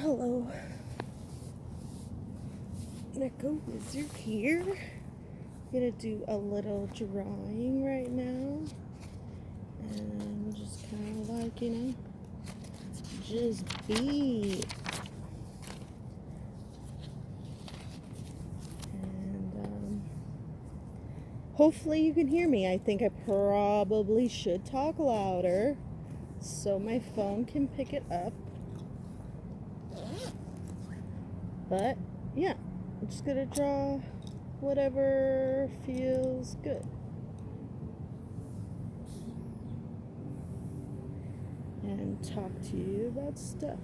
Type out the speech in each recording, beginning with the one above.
Hello, Neko Wizard here. Gonna do a little drawing right now, and just kind of like, just be. And hopefully you can hear me. I think I probably should talk louder so my phone can pick it up. But yeah, I'm just gonna draw whatever feels good. And talk to you about stuff.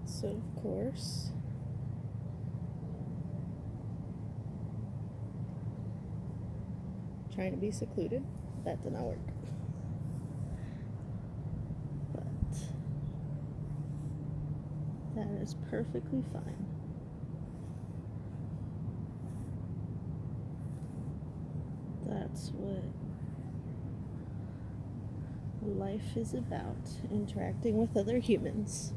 So, of course, trying to be secluded, that did not work. But that is perfectly fine. That's what life is about, interacting with other humans,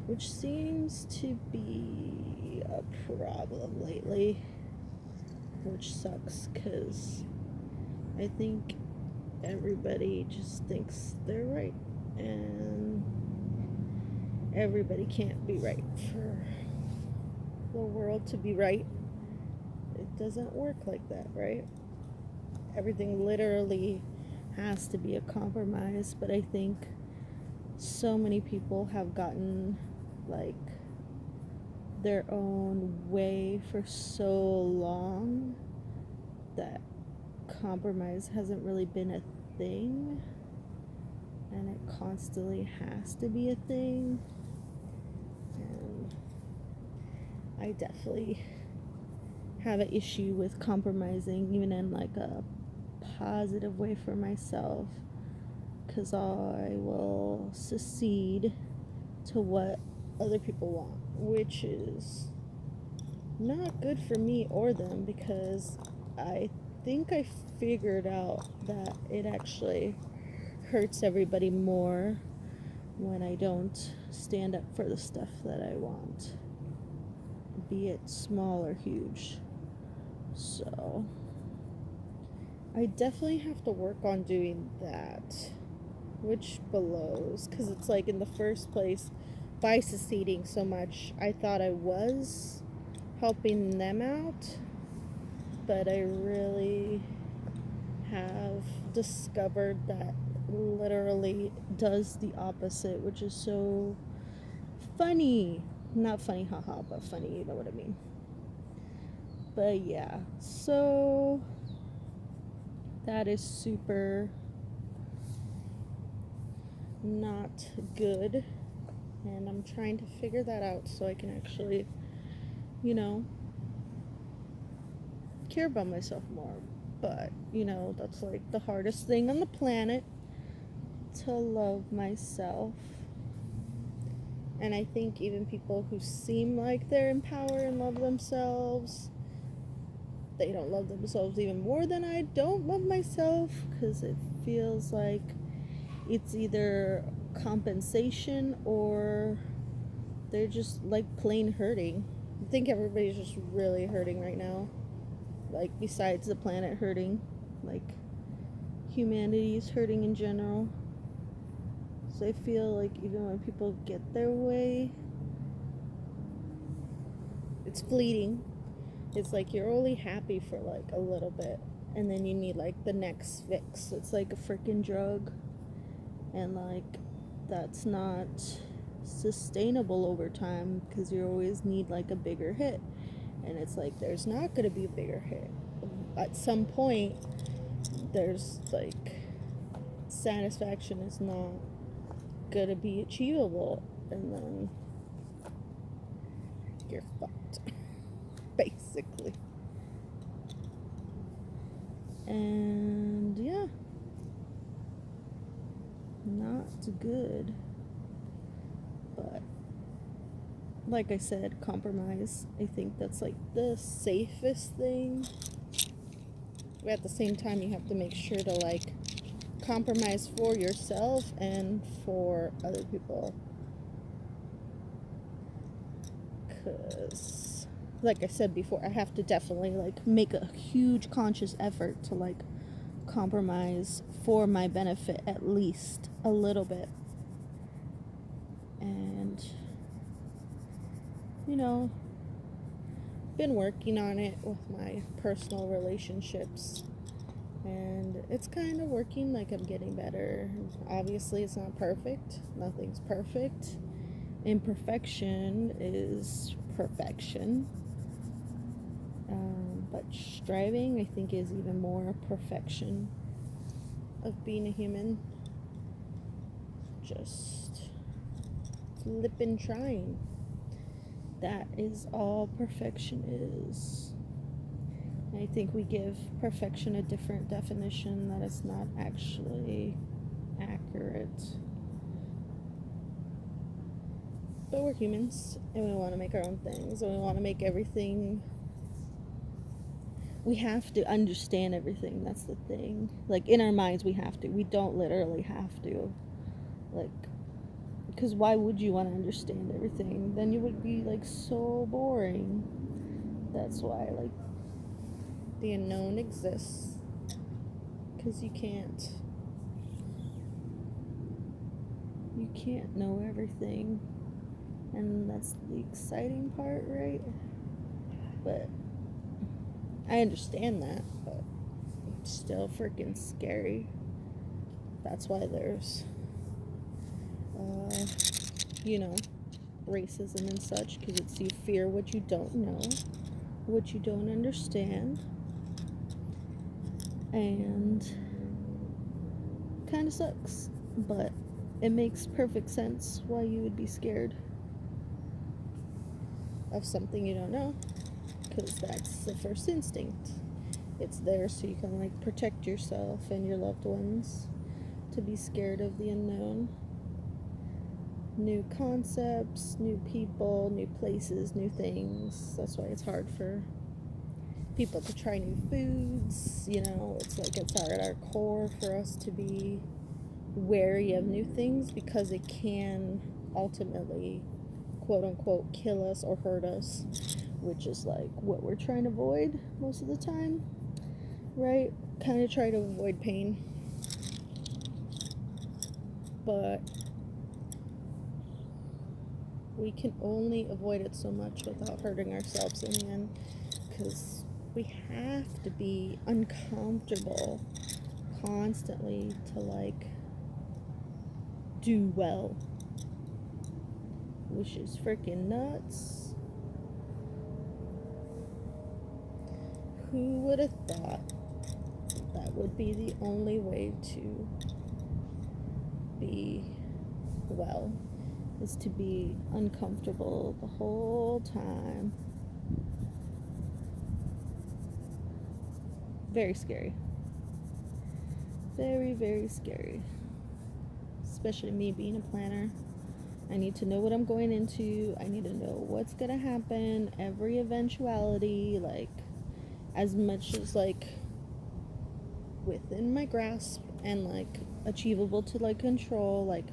which seems to be a problem lately, which sucks because I think everybody just thinks they're right, and everybody can't be right. For the world to be right, it doesn't work like that, right? Everything literally has to be a compromise, but I think so many people have gotten like their own way for so long that compromise hasn't really been a thing, and it constantly has to be a thing. And I definitely have an issue with compromising, even in like a positive way for myself, because I will secede to what other people want, which is not good for me or them, because I think I figured out that it actually hurts everybody more when I don't stand up for the stuff that I want, be it small or huge. So I definitely have to work on doing that, which blows, because it's like, in the first place, by seceding so much, I thought I was helping them out, but I really have discovered that literally does the opposite, which is so funny. Not funny, haha, but funny, you know what I mean. But yeah, so that is super not good, and I'm trying to figure that out so I can actually, care about myself more. But, that's like the hardest thing on the planet, to love myself. And I think even people who seem like they're in power and love themselves, they don't love themselves even more than I don't love myself, because it feels like it's either compensation or they're just like plain hurting. I think everybody's just really hurting right now. Like, besides the planet hurting, like humanity is hurting in general. So I feel like even when people get their way, it's fleeting. It's like you're only happy for like a little bit, and then you need like the next fix. It's like a freaking drug, and like that's not sustainable over time, because you always need like a bigger hit, and it's like there's not going to be a bigger hit. At some point, there's like satisfaction is not gonna be achievable, and then you're fucked, basically. And yeah, not good. But like I said, compromise. I think that's like the safest thing. But at the same time, you have to make sure to like compromise for yourself and for other people. Because, like I said before, I have to definitely like make a huge conscious effort to like compromise for my benefit, at least a little bit. And you know, been working on it with my personal relationships, and it's kind of working. Like, I'm getting better. Obviously it's not perfect, nothing's perfect. Imperfection is perfection. But striving, I think, is even more perfection of being a human. Just flipping trying. That is all perfection is. I think we give perfection a different definition that is not actually accurate. But we're humans, and we want to make our own things, and we want to make everything. We have to understand everything. That's the thing. Like, in our minds, we have to. We don't literally have to. Like, because why would you want to understand everything? Then you would be like so boring. That's why, like, the unknown exists, because you can't know everything, and that's the exciting part, right? But I understand that, but it's still freaking scary. That's why there's racism and such, because it's you fear what you don't know, what you don't understand. And kind of sucks, but it makes perfect sense why you would be scared of something you don't know, because that's the first instinct. It's there so you can like protect yourself and your loved ones, to be scared of the unknown. New concepts, new people, new places, new things. That's why it's hard for people to try new foods. It's like it's at our core for us to be wary of new things, because it can ultimately, quote unquote, kill us or hurt us, which is like what we're trying to avoid most of the time, right? Kind of try to avoid pain. But we can only avoid it so much without hurting ourselves in the end, because we have to be uncomfortable constantly to like do well, which is freaking nuts. Who would have thought that would be the only way to be well, is to be uncomfortable the whole time? Very scary. Very, very scary. Especially me being a planner. I need to know what I'm going into. I need to know what's gonna happen, every eventuality, like as much as like within my grasp and like achievable to like control. Like,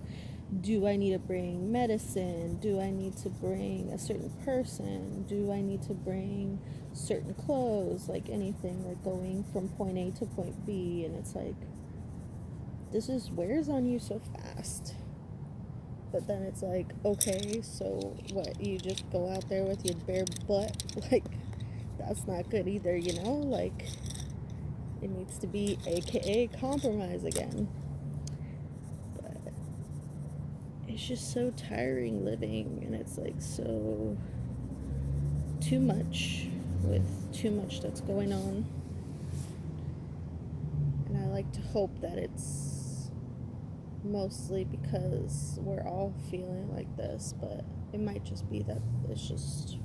do I need to bring medicine? Do I need to bring a certain person? Do I need to bring certain clothes? Like anything, like going from point A to point B, and it's like, this just wears on you so fast. But then it's like, okay, so what, you just go out there with your bare butt? Like, that's not good either, like, it needs to be AKA compromise again. But it's just so tiring living, and it's like so too much, with too much that's going on. And I like to hope that it's mostly because we're all feeling like this, but it might just be that it's just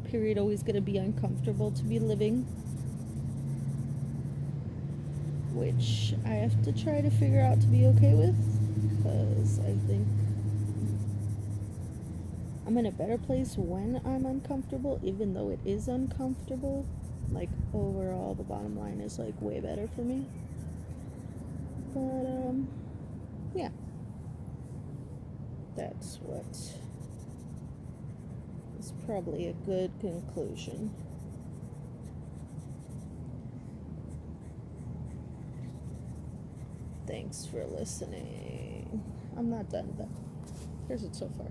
period always going to be uncomfortable to be living, which I have to try to figure out to be okay with, because I think I'm in a better place when I'm uncomfortable, even though it is uncomfortable. Like, overall, the bottom line is, like, way better for me. But, yeah. That's what is probably a good conclusion. Thanks for listening. I'm not done, though. Here's it so far.